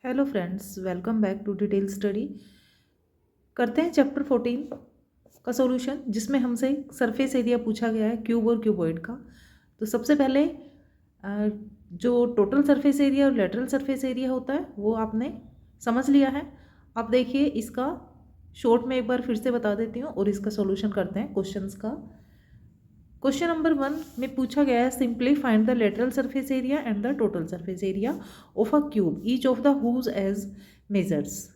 Hello friends, welcome back to detail study. करते हैं chapter 14 का सॉल्यूशन, जिसमें हमसे सरफेस एरिया पूछा गया है क्यूब और क्यूबॉइड का। तो सबसे पहले जो टोटल सरफेस एरिया और लेटरल सरफेस एरिया होता है वो आपने समझ लिया है। अब देखिए, इसका शॉर्ट में एक बार फिर से बता देती हूँ और इसका सॉल्यूशन करते हैं क्वेश्चंस का। क्वेश्चन नंबर 1 में पूछा गया है, simply find the lateral surface area and the total surface area of a cube each of the whose edge measures.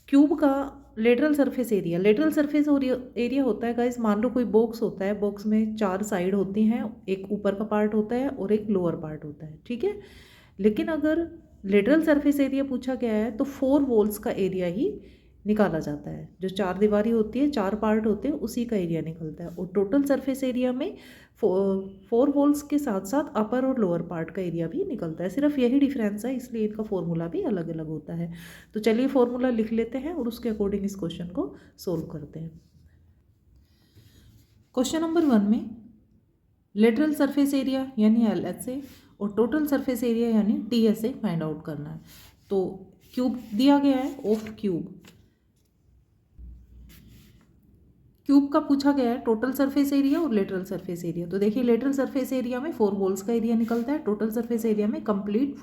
Cube का lateral surface area, lateral surface area होता है गाइस, मान लो कोई बॉक्स होता है, बॉक्स में 4 साइड होती हैं, एक ऊपर का पार्ट होता है और एक लोअर पार्ट होता है, ठीक है। लेकिन अगर लेटरल सरफेस एरिया पूछा गया है तो 4 वॉल्स का एरिया ही निकाला जाता है। जो 4 दीवारी होती है, 4 पार्ट होते हैं, उसी का एरिया निकलता है। और टोटल सरफेस एरिया में 4 वॉल्स के साथ साथ अपर और लोअर पार्ट का एरिया भी निकलता है। सिर्फ यही डिफरेंस है, इसलिए इनका फॉर्मूला भी अलग अलग होता है। तो चलिए फॉर्मूला लिख लेते हैं और उसके अकॉर्डिंग इस क्वेश्चन को सोल्व करते हैं। क्वेश्चन नंबर 1 में लेटरल सरफेस एरिया यानी LSA और टोटल सरफेस एरिया यानी TSA फाइंड आउट करना है। तो क्यूब दिया गया है, ऑफ क्यूब का पूछा गया है टोटल सरफेस एरिया और लेटरल सरफेस एरिया। तो देखिए, लेटरल सरफेस एरिया में 4 वॉल्स का एरिया निकलता है, टोटल सरफेस एरिया में कंप्लीट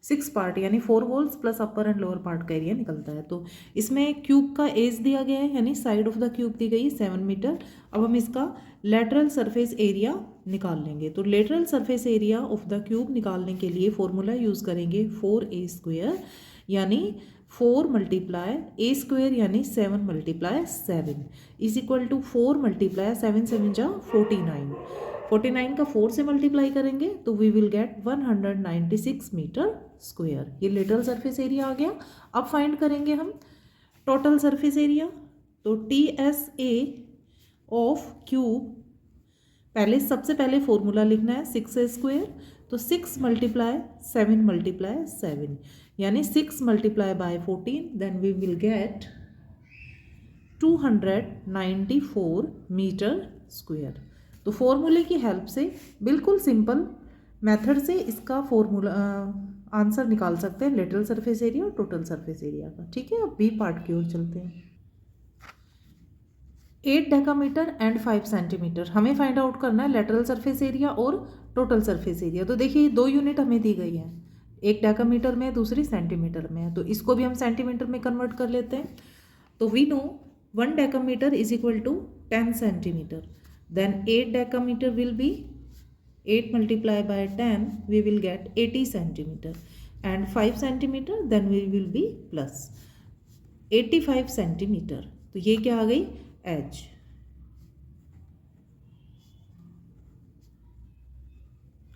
6 पार्ट यानी 4 walls plus upper and lower part का एरिया निकलता है। तो इसमें क्यूब का एज दिया गया है यानी साइड ऑफ द क्यूब दी गई 7 मीटर। अब हम इसका लेटरल सरफेस एरिया निकाल लेंगे। तो lateral surface area of the cube निकालने के लिए फॉर्मूला यूज़ करेंगे 4a² यानी 4 मल्टीप्लाई a स्क्वेयर यानी 7 multiply 7 is equal to 4 multiply 7 7 जा 49 का 4 से मल्टीप्लाई करेंगे तो we will get 196 metre square. ये लेटरल सरफेस एरिया आ गया। अब फाइंड करेंगे हम टोटल सरफेस एरिया। तो TSA ऑफ क्यूब, सबसे पहले फॉर्मूला लिखना है 6a² तो 6 मल्टीप्लाई 7 मल्टीप्लाई 7 यानी 6 multiply by 14 then we will get 294 metre square. तो फॉर्मूले की हेल्प से बिल्कुल सिंपल मेथड से इसका फॉर्मूला आंसर निकाल सकते हैं लेटरल सरफेस एरिया और टोटल सरफेस एरिया का, ठीक है। अब बी पार्ट की ओर चलते हैं। 8 डेकामीटर एंड 5 सेंटीमीटर हमें फाइंड आउट करना है लेटरल सरफेस एरिया और टोटल सरफेस एरिया। तो देखिए, 2 यूनिट हमें दी गई है, एक डेकामीटर में दूसरी सेंटीमीटर में है, तो इसको भी हम सेंटीमीटर में कन्वर्ट कर लेते हैं। तो we know 1 decametre is equal to 10 centimetre, then 8 decametre will be 8 multiply by 10 we will get 80 centimetre and 5 centimetre then we will be plus 85 centimetre. तो ये क्या आ गई, एज।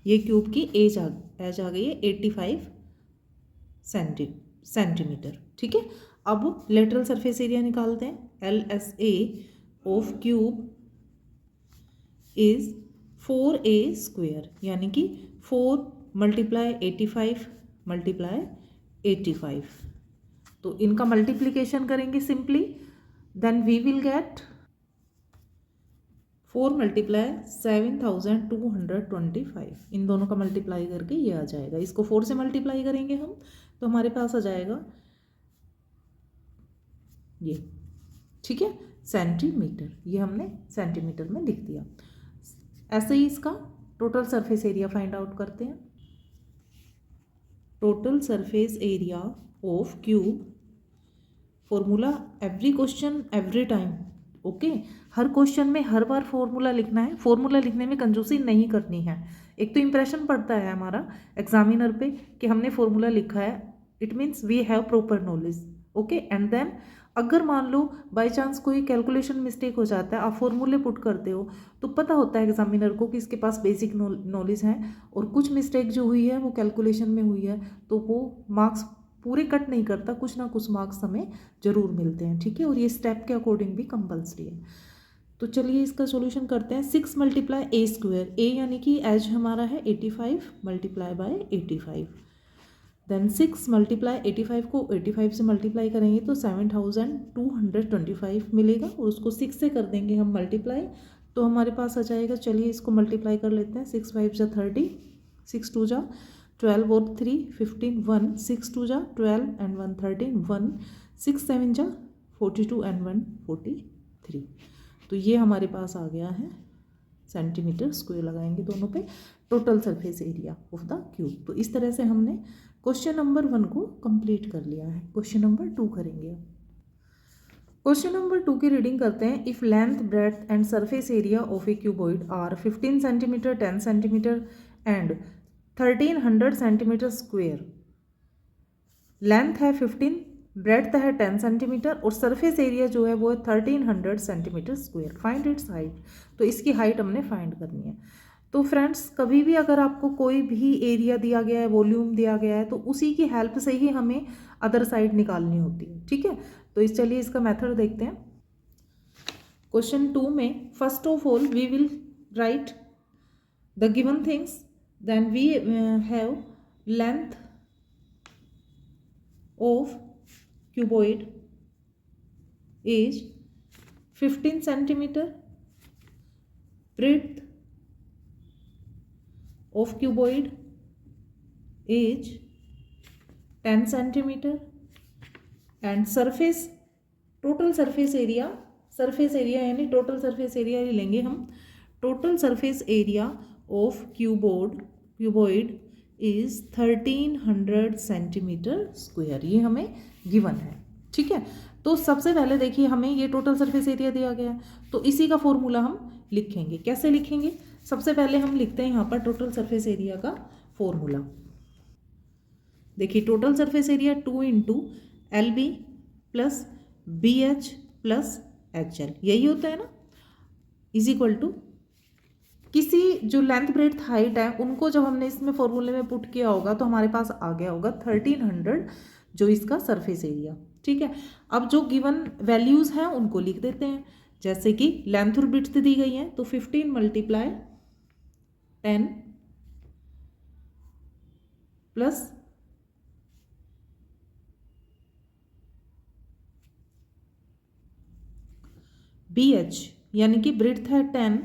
ये क्यूब की एज आ गई है 85 सेंटीमीटर, ठीक है। अब लेटरल सरफेस एरिया निकालते हैं। LSA of cube is 4a² यानी कि 4 मल्टीप्लाई 85 मल्टीप्लाई 85। तो इनका मल्टीप्लीकेशन करेंगे simply, then we will get 4 multiply 7225। इन दोनों का मल्टीप्लाई करके ये आ जाएगा। इसको 4 से मल्टीप्लाई करेंगे हम तो हमारे पास आ जाएगा ये, ठीक है, सेंटीमीटर। ये हमने सेंटीमीटर में लिख दिया। ऐसे ही इसका total surface area find out करते हैं। Total surface area of cube, formula every question every time, okay. Her question में हर बार फॉर्मूला लिखना है, फॉर्मूला लिखने में कंजूसी नहीं करनी है। एक तो इंप्रेशन पड़ता है हमारा एग्जामिनर पे कि हमने फॉर्मूला लिखा है, it means we have proper knowledge, okay. And then अगर मान लो बाय चांस कोई कैलकुलेशन मिस्टेक हो जाता है, आप फॉर्मूले पुट करते हो तो पता होता है एग्जामिनर को कि इसके पास बेसिक नॉलेज है और कुछ मिस्टेक जो हुई है वो कैलकुलेशन में हुई है, तो वो मार्क्स पूरे कट नहीं करता, कुछ ना कुछ मार्क्स हमें ज़रूर मिलते हैं, ठीक है। और ये स्टेप के अकॉर्डिंग भी कंपल्सरी है। तो चलिए इसका सॉल्यूशन करते हैं। 6 मल्टीप्लाई a² a यानी कि एज हमारा है 85 मल्टीप्लाई बाय 85, देन 6 मल्टीप्लाई 85 को 85 से मल्टीप्लाई करेंगे तो 7225 मिलेगा और उसको 6 से कर देंगे हम मल्टीप्लाई तो हमारे पास आ जाएगा। चलिए इसको मल्टीप्लाई कर लेते हैं। 6 5 जा 30, 6 2 जा 12 और 3 15 1 6 2 जा 12 एंड 1 13 1 6 7 जा 42 एंड 1 43। तो ये हमारे पास आ गया है सेंटीमीटर स्क्वायर, लगाएंगे दोनों पे, total surface area of the cube. तो इस तरह से हमने क्वेश्चन नंबर 1 को कंप्लीट कर लिया है। क्वेश्चन नंबर 2 करेंगे। क्वेश्चन नंबर 2 की रीडिंग करते हैं। If length breadth and surface area of a cuboid are 15 centimetre 10 centimetre and 1300 centimetre square, length है 15, ब्रेड्थ है 10 सेंटीमीटर और सरफेस एरिया जो है वो है 1300 centimetre square, find its height. तो इसकी हाइट हमने फाइंड करनी है। तो फ्रेंड्स, कभी भी अगर आपको कोई भी एरिया दिया गया है, वॉल्यूम दिया गया है, तो उसी की हेल्प से ही हमें अदर साइड निकालनी होती है। ठीक है, तो इस चलिए इसका मेथड देखते हैं। क्वेश्चन 2 में first of all we will write the given things, then we have length of cuboid is 15 centimeter, breadth of cuboid is 10 centimeter and surface, total surface area यानी total surface area ही लेंगे हम। total surface area of cuboid is 1300 centimetre square, ये हमें given है। ठीक है, तो सबसे पहले देखिए हमें ये टोटल सरफेस एरिया दिया गया है, तो इसी का फॉर्मूला हम लिखेंगे। कैसे लिखेंगे? सबसे पहले हम लिखते हैं यहाँ पर टोटल सरफेस एरिया का फॉर्मूला। देखिए total surface area 2 into LB plus BH plus HL, यही होता है ना, इज इक्वल टू किसी जो लेंथ ब्रेड्थ हाइट है उनको जब हमने इसमें फॉर्मूले में पुट किया होगा तो हमारे पास आ गया होगा 1300 जो इसका सरफेस एरिया। ठीक है, अब जो गिवन वैल्यूज़ हैं उनको लिख देते हैं। जैसे कि लेंथ और ब्रेड्थ दी गई है तो 15 मल्टीप्लाई 10 प्लस BH यानी कि ब्रेड्थ है 10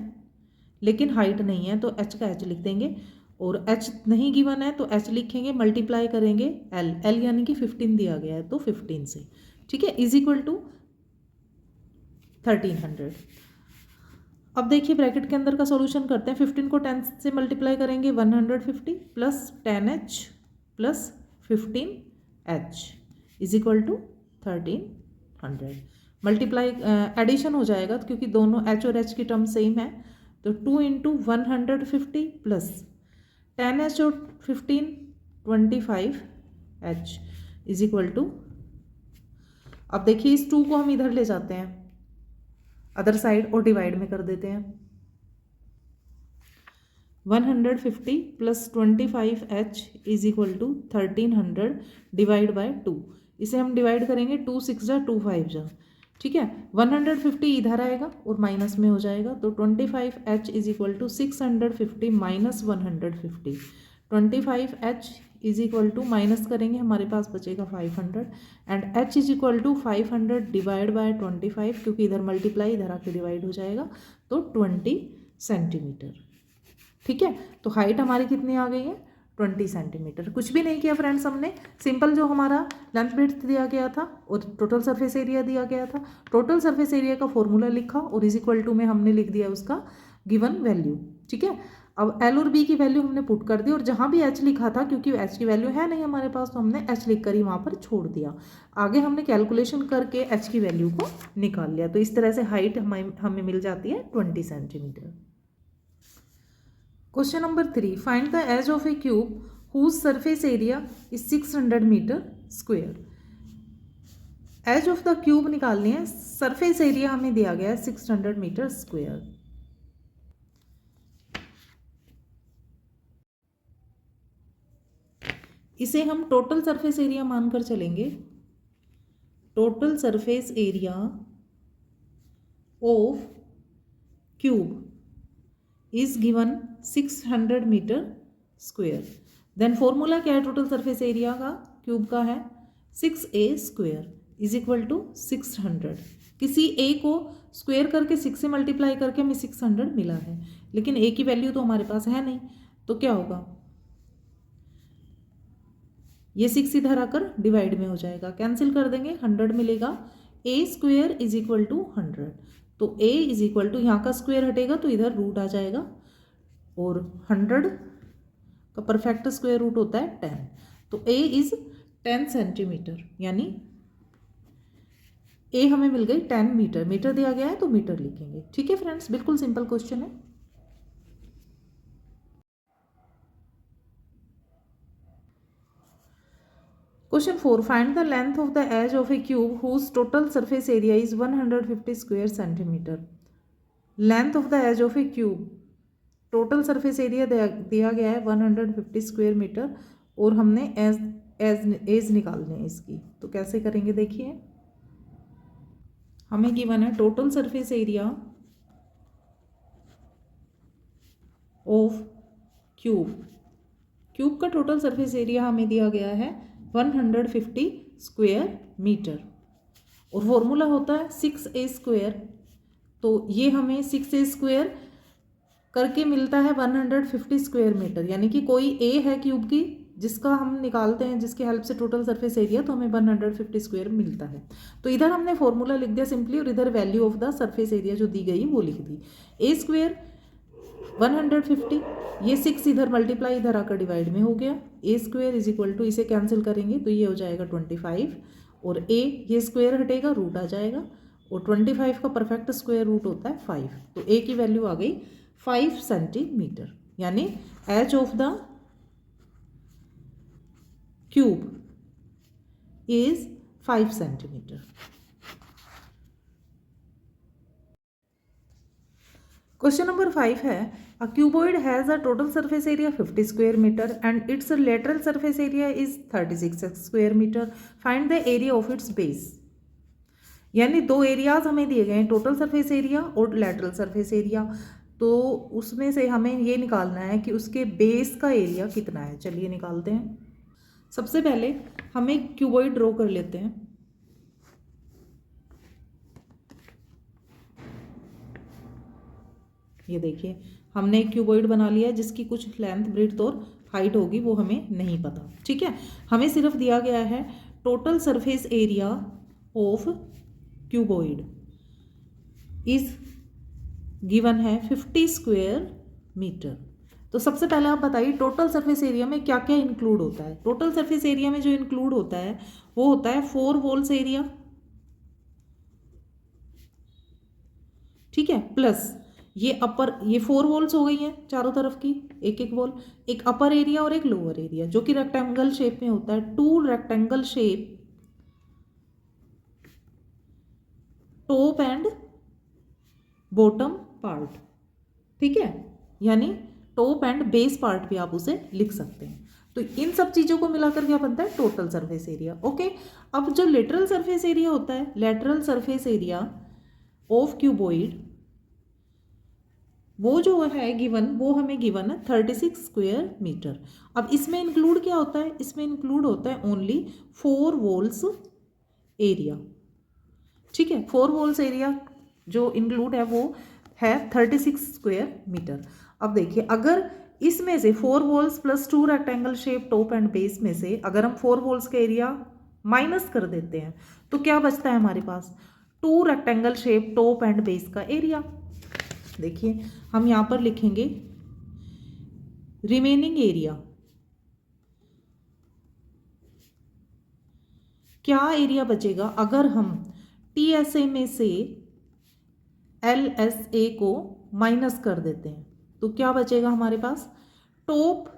लेकिन हाइट नहीं है तो H का H लिख देंगे, और H नहीं गिवन है तो H लिखेंगे, मल्टीप्लाई करेंगे L यानी कि 15 दिया गया है तो 15 से। ठीक है, इज इक्वल टू 1300। अब देखिए ब्रैकेट के अंदर का सॉल्यूशन करते हैं। 15 को 10 से मल्टीप्लाई करेंगे 150 plus 10H plus 15H is equal to 1300। Multiply addition हो जाएगा क्योंकि दोनों H और H की टर्म सेम है, तो 2 इंटू 150 प्लस 10H और 15 25H इज इक्वल टू, अब देखिए इस 2 को हम इधर ले जाते हैं अदर साइड और डिवाइड में कर देते हैं। 150 plus 25H is equal to 1300 divide by 2। इसे हम डिवाइड करेंगे 2 6 जा 2 5 जा। ठीक है, 150 इधर आएगा और माइनस में हो जाएगा, तो 25H is equal to 650 minus 150। 25H is equal to minus करेंगे हमारे पास बचेगा 500 and H is equal to 500 divide by 25 क्योंकि इधर मल्टीप्लाई इधर आके डिवाइड हो जाएगा, तो 20 सेंटीमीटर। ठीक है, तो हाइट हमारी कितनी आ गई है 20 सेंटीमीटर। कुछ भी नहीं किया फ्रेंड्स, हमने सिंपल जो हमारा लेंथ ब्रेड्थ दिया गया था और टोटल सरफेस एरिया दिया गया था, टोटल सरफेस एरिया का फॉर्मूला लिखा और इज इक्वल टू में हमने लिख दिया उसका गिवन वैल्यू। ठीक है, अब L और B की वैल्यू हमने पुट कर दी और जहाँ भी H लिखा था क्योंकि H की वैल्यू है नहीं हमारे पास तो हमने H लिख कर ही वहाँ पर छोड़ दिया। आगे हमने कैलकुलेशन करके H की वैल्यू को निकाल लिया। तो इस तरह से हाइट हमें मिल जाती है 20 centimetre. Question number 3, find the edge of a cube whose surface area is 600 metre square. Edge of the cube निकालनी है, सरफेस एरिया हमें दिया गया है 600 मीटर स्क्वायर। इसे हम टोटल सरफेस एरिया मानकर चलेंगे। Total surface area of cube is given 600 metre square. Then formula क्या है टोटल सरफेस एरिया का क्यूब का है 6a square is equal to 600। किसी a को स्क्वायर करके 6 से मल्टीप्लाई करके हमें 600 मिला है, लेकिन a की वैल्यू तो हमारे पास है नहीं, तो क्या होगा ये 6 इधर आकर डिवाइड में हो जाएगा, कैंसिल कर देंगे, 100 मिलेगा। ए स्क्वेयर इज इक्वल टू 100, तो ए इज इक्वल टू, यहाँ का स्क्वेयर हटेगा तो इधर रूट आ जाएगा, और 100 का परफेक्ट स्क्वायर रूट होता है 10, तो ए इज 10 सेंटीमीटर, यानी ए हमें मिल गई 10 मीटर। मीटर दिया गया है तो मीटर लिखेंगे। ठीक है फ्रेंड्स, बिल्कुल सिंपल क्वेश्चन है। Question 4, find the length of the edge of a cube whose total surface area is 150 square centimetre. Length of the edge of a cube, total surface area दिया गया है 150 square metre, और हमने as निकालने है इसकी, तो कैसे करेंगे देखिए। हमें गिवन है total surface area of cube का टोटल सरफेस एरिया हमें दिया गया है 150 स्क्वायर मीटर, और फॉर्मूला होता है 6a स्क्वायर, तो ये हमें 6a स्क्वायर करके मिलता है 150 स्क्वायर मीटर, यानी कि कोई a है क्यूब की जिसका हम निकालते हैं, जिसकी हेल्प से टोटल सरफेस एरिया, तो हमें 150 स्क्वायर मिलता है। तो इधर हमने फॉर्मूला लिख दिया सिंपली, और इधर value of the surface area जो दी गई वो लिख दी। ए स्क्वायर 150, ये 6 इधर मल्टीप्लाई इधर आकर डिवाइड में हो गया, ए स्क्वायर इज इक्वल टू, इसे कैंसिल करेंगे तो ये हो जाएगा 25, और ए ये स्क्वायर हटेगा रूट आ जाएगा, और 25 का परफेक्ट स्क्वायर रूट होता है 5, तो ए की वैल्यू आ गई 5 सेंटीमीटर, यानी edge of the cube is 5 centimeter. Question number 5 है, a cuboid has a total surface area 50 square meter and its lateral surface area is 36 square meter. Find the area of its base. यानी दो areas हमें दिए गए हैं, total surface area और lateral surface area, तो उसमें से हमें ये निकालना है कि उसके बेस का एरिया कितना है। चलिए निकालते हैं। सबसे पहले हम एक क्यूबॉइड ड्रॉ कर लेते हैं। ये देखिए हमने एक क्यूबॉइड बना लिया है जिसकी कुछ लेंथ, ब्रेड्थ और हाइट होगी, वो हमें नहीं पता। ठीक है, हमें सिर्फ दिया गया है total surface area of cuboid is given है 50 स्क्वायर मीटर। तो सबसे पहले आप बताइए टोटल सरफेस एरिया में क्या क्या इंक्लूड होता है। टोटल सरफेस एरिया में जो इंक्लूड होता है वो होता है 4 वॉल्स एरिया, ठीक है, प्लस ये 4 वॉल्स हो गई हैं चारों तरफ की, एक एक वॉल, एक अपर एरिया और एक लोअर एरिया जो कि रेक्टेंगल शेप में होता है, 2 rectangle shape top and bottom part. ठीक है, यानी टॉप एंड बेस पार्ट भी आप उसे लिख सकते हैं। तो इन सब चीज़ों को मिलाकर क्या बनता है, टोटल सरफेस एरिया। ओके, अब जो लेटरल सरफेस एरिया होता है, lateral surface area of cuboid, वो जो है गिवन, वो हमें गिवन है 36 स्क्वायर मीटर। अब इसमें इंक्लूड क्या होता है, इसमें इंक्लूड होता है ओनली 4 वॉल्स एरिया। ठीक है, 4 वॉल्स एरिया जो इंक्लूड है वो है 36 स्क्वायर मीटर। अब देखिए अगर इसमें से 4 walls plus 2 rectangle shape top and base में से अगर हम 4 वॉल्स का एरिया माइनस कर देते हैं तो क्या बचता है हमारे पास, 2 rectangle shape top and base का एरिया। देखिए हम यहाँ पर लिखेंगे रिमेनिंग एरिया, क्या एरिया बचेगा अगर हम TSA में से LSA को माइनस कर देते हैं, तो क्या बचेगा हमारे पास, टॉप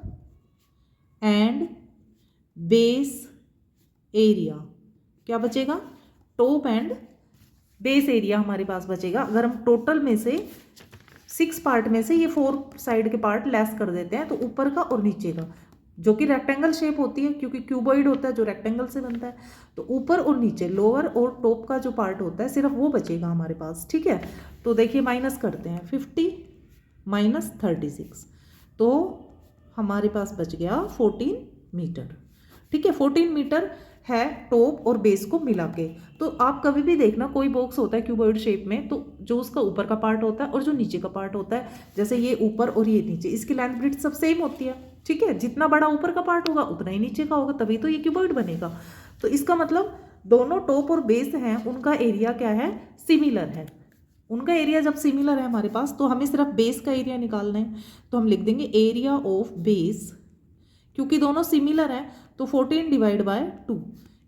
एंड बेस एरिया। क्या बचेगा, टॉप एंड बेस एरिया हमारे पास बचेगा अगर हम टोटल में से 6 पार्ट में से ये 4 साइड के पार्ट लेस कर देते हैं, तो ऊपर का और नीचे का जो कि रेक्टेंगल शेप होती है, क्योंकि क्यूबॉइड होता है जो रेक्टेंगल से बनता है, तो ऊपर और नीचे लोअर और टॉप का जो पार्ट होता है सिर्फ वो बचेगा हमारे पास। ठीक है, तो देखिए माइनस करते हैं, 50 माइनस 36, तो हमारे पास बच गया 14 मीटर। ठीक है, 14 मीटर है टॉप और बेस को मिला के। तो आप कभी भी देखना कोई बॉक्स होता है क्यूबॉइड शेप में, तो जो उसका ऊपर का पार्ट होता है और जो नीचे का पार्ट होता है, जैसे ये ऊपर और ये नीचे, इसकी लेंथ ब्रेड्थ सब सेम होती है। ठीक है, जितना बड़ा ऊपर का पार्ट होगा उतना ही नीचे का होगा, तभी तो ये क्यूबॉइड बनेगा। तो इसका मतलब दोनों टॉप और बेस हैं उनका एरिया क्या है, सिमिलर है। उनका एरिया जब सिमिलर है हमारे पास, तो हमें सिर्फ बेस का एरिया निकालना है। तो हम लिख देंगे एरिया ऑफ बेस, क्योंकि दोनों सिमिलर हैं तो 14 divide by 2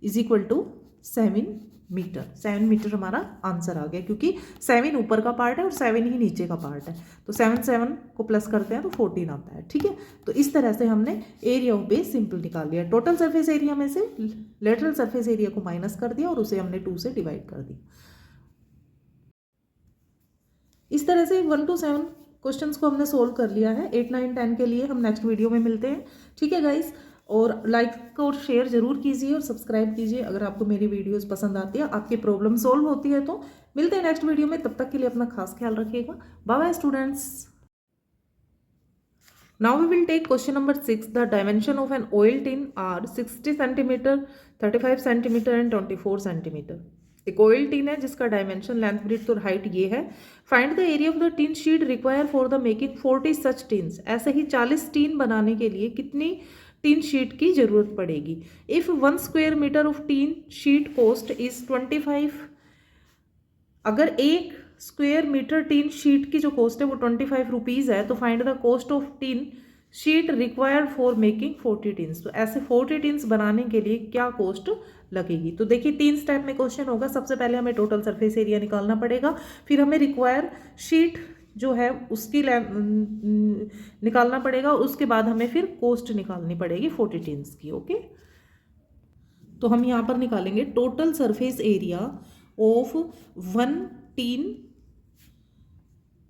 is equal to 7 metre. 7 metre हमारा आंसर आ गया, क्योंकि 7 ऊपर का पार्ट है और 7 ही नीचे का पार्ट है। तो 7 को प्लस करते हैं तो 14 आता है। ठीक है, तो इस तरह से हमने एरिया ऑफ बेस सिंपल निकाल लिया। टोटल सरफेस एरिया में से लेटरल सरफेस एरिया को माइनस कर दिया और उसे हमने 2 से डिवाइड कर दिया। इस तरह से 1 to 7 क्वेश्चंस को हमने सोल्व कर लिया है। 8, 9, 10 के लिए हम नेक्स्ट वीडियो में मिलते हैं। ठीक है गाइस, और लाइक और शेयर जरूर कीजिए और सब्सक्राइब कीजिए अगर आपको मेरी वीडियोस पसंद आती है, आपकी प्रॉब्लम सोल्व होती है। तो मिलते हैं नेक्स्ट वीडियो में, तब तक के लिए अपना खास ख्याल रखिएगा। Bye bye students. Now we will take question number 6. The dimension of an oil tin are 60 cm, 35 cm and 24 cm. एक ऑयल टीन है जिसका डायमेंशन, लेंथ, ब्रेड्थ और हाइट ये है। Find the area of the tin sheet require for the making 40 such teens. ऐसे ही 40 tin बनाने के लिए कितनी टीन शीट की जरूरत पड़ेगी। If 1 square metre of tin sheet cost is 25, अगर 1 स्क्वायर मीटर टीन शीट की जो कॉस्ट है वो 25 रुपीज़ है, तो find the cost of tin sheet required for making 40 teens. तो ऐसे 40 टीन्स बनाने के लिए क्या कॉस्ट लगेगी। तो देखिए 3 स्टेप में क्वेश्चन होगा। सबसे पहले हमें टोटल सरफेस एरिया निकालना पड़ेगा, फिर हमें रिक्वायर शीट जो है उसकी निकालना पड़ेगा, और उसके बाद हमें फिर कॉस्ट निकालनी पड़ेगी 40 टीन्स की। ओके, तो हम यहाँ पर निकालेंगे total surface area of 1 tin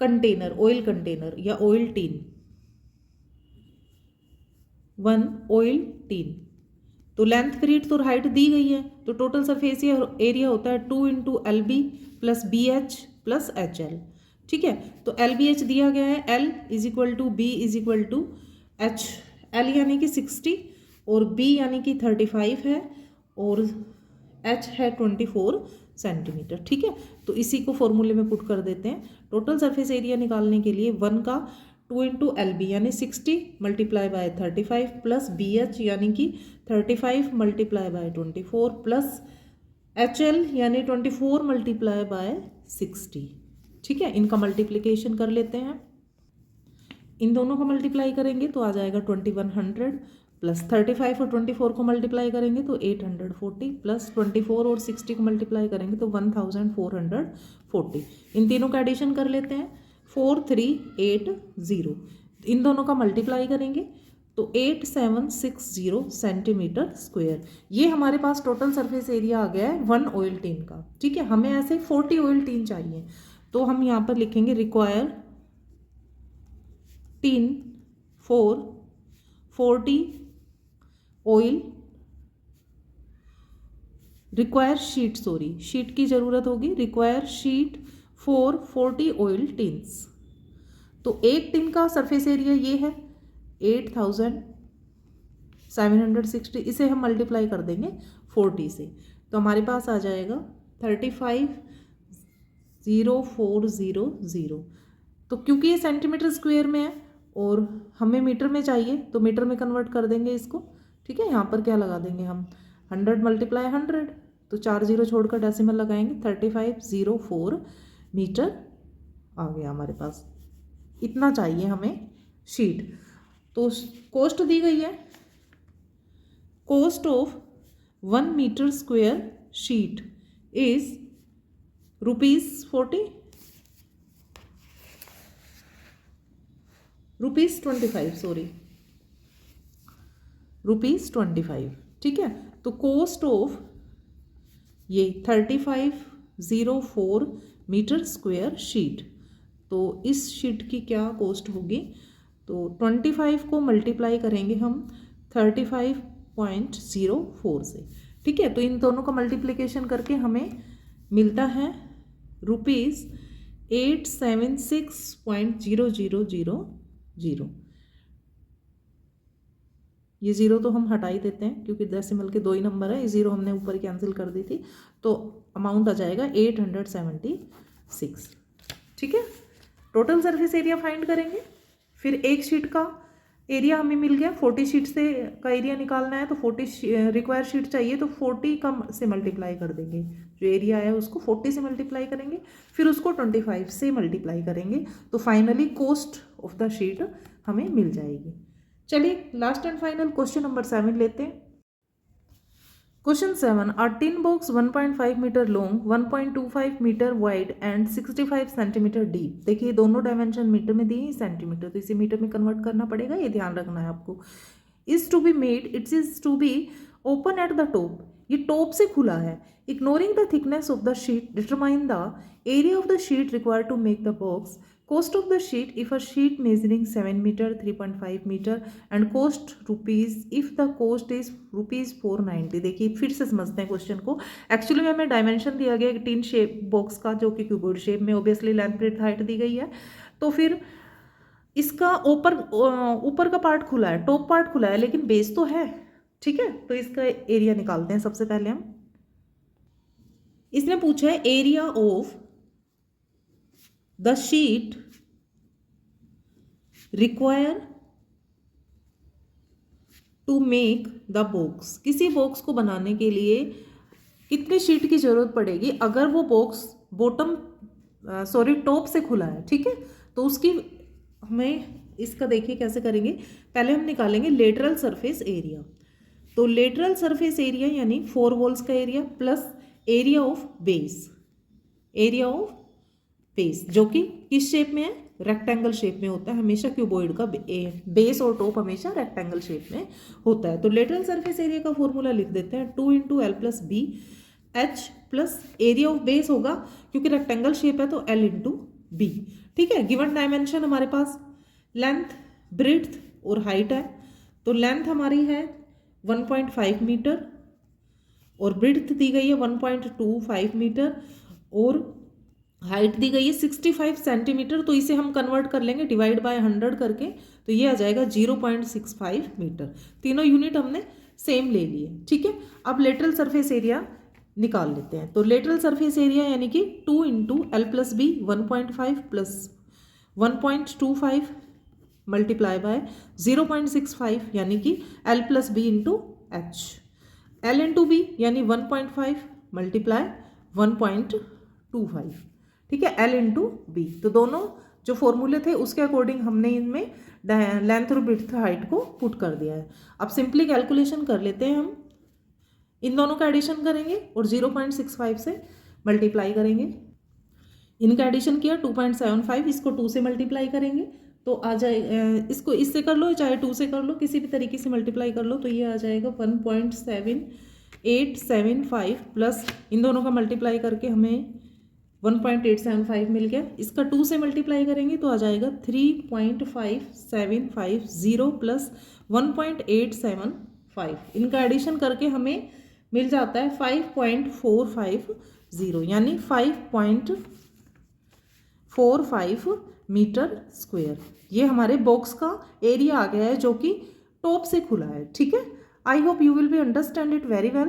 container, oil container या ऑयल टीन, 1 ऑयल टीन। तो लेंथ, ब्रेड्थ और हाइट दी गई है, तो टोटल सरफेस एरिया होता है 2 × LB + BH + HL। ठीक है, तो LBH दिया गया है, L = B = H। L यानी कि 60 और B यानी कि 35 है और H है 24 सेंटीमीटर। ठीक है, तो इसी को फॉर्मूले में पुट कर देते हैं। टोटल सरफेस एरिया निकालने के लिए 1 का 2 × LB यानी 60 × 35 प्लस BH यानी कि 35 × 24 प्लस HL यानी 24 × 60। ठीक है, इनका मल्टीप्लिकेशन कर लेते हैं। इन दोनों को मल्टीप्लाई करेंगे तो आ जाएगा 2100 प्लस 35 और 24 को मल्टीप्लाई करेंगे तो 840 प्लस 24 और 60 को मल्टीप्लाई करेंगे तो 1440। इन तीनों का एडिशन कर लेते हैं, 4380। इन दोनों का मल्टीप्लाई करेंगे तो 8760 सेंटीमीटर स्क्वायर। ये हमारे पास टोटल सरफेस एरिया आ गया है 1 ऑयल टीन का। ठीक है, हमें ऐसे 40 ऑयल टीन चाहिए, तो हम यहाँ पर लिखेंगे require tin for 40 oil, require sheet, sheet की जरूरत होगी, require sheet for 40 oil teens. तो एक टीन का सरफेस एरिया ये है 8760, इसे हम मल्टीप्लाई कर देंगे 40 से, तो हमारे पास आ जाएगा 350400। तो क्योंकि ये सेंटीमीटर स्क्वायर में है और हमें मीटर में चाहिए तो मीटर में कन्वर्ट कर देंगे इसको। ठीक है, यहाँ पर क्या लगा देंगे हम 100 × 100, तो 4 0 छोड़कर डेसिमल लगाएंगे, 3504 मीटर आ गया हमारे पास। इतना चाहिए हमें शीट। तो कॉस्ट दी गई है, cost of 1 metre square sheet is ₹25। ₹25। ठीक है, तो कॉस्ट ऑफ ये 3504 मीटर स्क्वायर शीट, तो इस शीट की क्या कॉस्ट होगी, तो 25 को मल्टीप्लाई करेंगे हम 35.04 से। ठीक है, तो इन दोनों का मल्टीप्लिकेशन करके हमें मिलता है ₹876.0000। ये ज़ीरो तो हम हटा ही देते हैं क्योंकि डेसिमल के 2 ही नंबर है, ये ज़ीरो हमने ऊपर कैंसिल कर दी थी, तो अमाउंट आ जाएगा 876। ठीक है, टोटल सरफेस एरिया फाइंड करेंगे, फिर एक शीट का एरिया हमें मिल गया, 40 शीट से का एरिया निकालना है तो 40 रिक्वायर शीट चाहिए तो 40 कम से मल्टीप्लाई कर देंगे, जो एरिया है उसको 40 से मल्टीप्लाई करेंगे, फिर उसको 25 से मल्टीप्लाई करेंगे, तो finally cost of the sheet हमें मिल जाएगी। चलिए last and final question number 7 लेते हैं। Question 7, a tin box 1.5 metre long, 1.25 metre wide and 65 centimetre deep. देखिए दोनों डायमेंशन मीटर में दिए, सेंटीमीटर, तो इसे मीटर में कन्वर्ट करना पड़ेगा, ये ध्यान रखना है आपको। Is to be made, it's is to be open at the top, ये टॉप से खुला है। Ignoring the thickness of the sheet, determine the area of the sheet required to make the box. Cost of the sheet if a sheet measuring 7 meter, 3.5 meter and cost rupees if the cost is rupees 490। देखिए फिर से समझते हैं question को। Actually में हमें dimension दिया गया एक टिन शेप बॉक्स का जो कि क्यूबॉइड शेप में, ऑब्वियसली लेंथ ब्रेड्थ हाइट दी गई है, तो फिर इसका ऊपर का पार्ट खुला है, टॉप पार्ट खुला है, लेकिन बेस तो है, ठीक है। तो इसका एरिया निकालते हैं सबसे पहले हम। इसने पूछा है area of the sheet require to make the box. किसी बॉक्स को बनाने के लिए कितने शीट की जरूरत पड़ेगी अगर वो बॉक्स टॉप से खुला है, ठीक है। तो उसकी हमें इसका देखिए कैसे करेंगे, पहले हम निकालेंगे लेटरल सरफेस एरिया। तो लेटरल सरफेस एरिया यानी 4 वॉल्स का area plus area of base, area of base जो कि किस शेप में है, रेक्टेंगल शेप में होता है हमेशा, क्यूबॉइड का बेस और टॉप हमेशा रेक्टेंगल शेप में होता है। तो लेटरल सरफेस एरिया का फॉर्मूला लिख देते हैं, 2 × L + B H plus area of base होगा क्योंकि रेक्टेंगल शेप है तो L × B, ठीक है। गिवन डायमेंशन हमारे पास लेंथ, ब्रेड्थ और हाइट है, तो लेंथ हमारी है 1.5 मीटर और ब्रेड्थ दी गई है 1.25 मीटर और हाइट दी गई है 65 सेंटीमीटर। तो इसे हम कन्वर्ट कर लेंगे डिवाइड बाय 100 करके, तो ये आ जाएगा 0.65 मीटर। तीनों यूनिट हमने सेम ले लिए, ठीक है। अब लेटरल सरफेस एरिया निकाल लेते हैं। तो लेटरल सरफेस एरिया यानी कि 2 × L + B 1.5 plus 1.25 multiply by 0.65 यानी कि L + B × H, L × B यानी 1.5 मल्टीप्लाई 1.25, ठीक है, L × B। तो दोनों जो फॉर्मूले थे उसके अकॉर्डिंग हमने इनमें लेंथ और ब्रेड्थ हाइट को पुट कर दिया है। अब सिंपली कैलकुलेशन कर लेते हैं, हम इन दोनों का एडिशन करेंगे और 0.65 से मल्टीप्लाई करेंगे। इनका एडिशन किया 2.75, इसको 2 से मल्टीप्लाई करेंगे तो आ जाए, इसको इससे कर लो चाहे 2 से कर लो, किसी भी तरीके से मल्टीप्लाई कर लो, तो ये आ जाएगा 1.7875 प्लस इन दोनों का मल्टीप्लाई करके हमें 1.875 मिल गया। इसका 2 से मल्टीप्लाई करेंगे तो आ जाएगा 3.5750 प्लस 1.875। इनका एडिशन करके हमें मिल जाता है 5.450 यानी 5.45 मीटर स्क्वायर। ये हमारे बॉक्स का एरिया आ गया है जो कि टॉप से खुला है, ठीक है। I hope you will be understand it very well.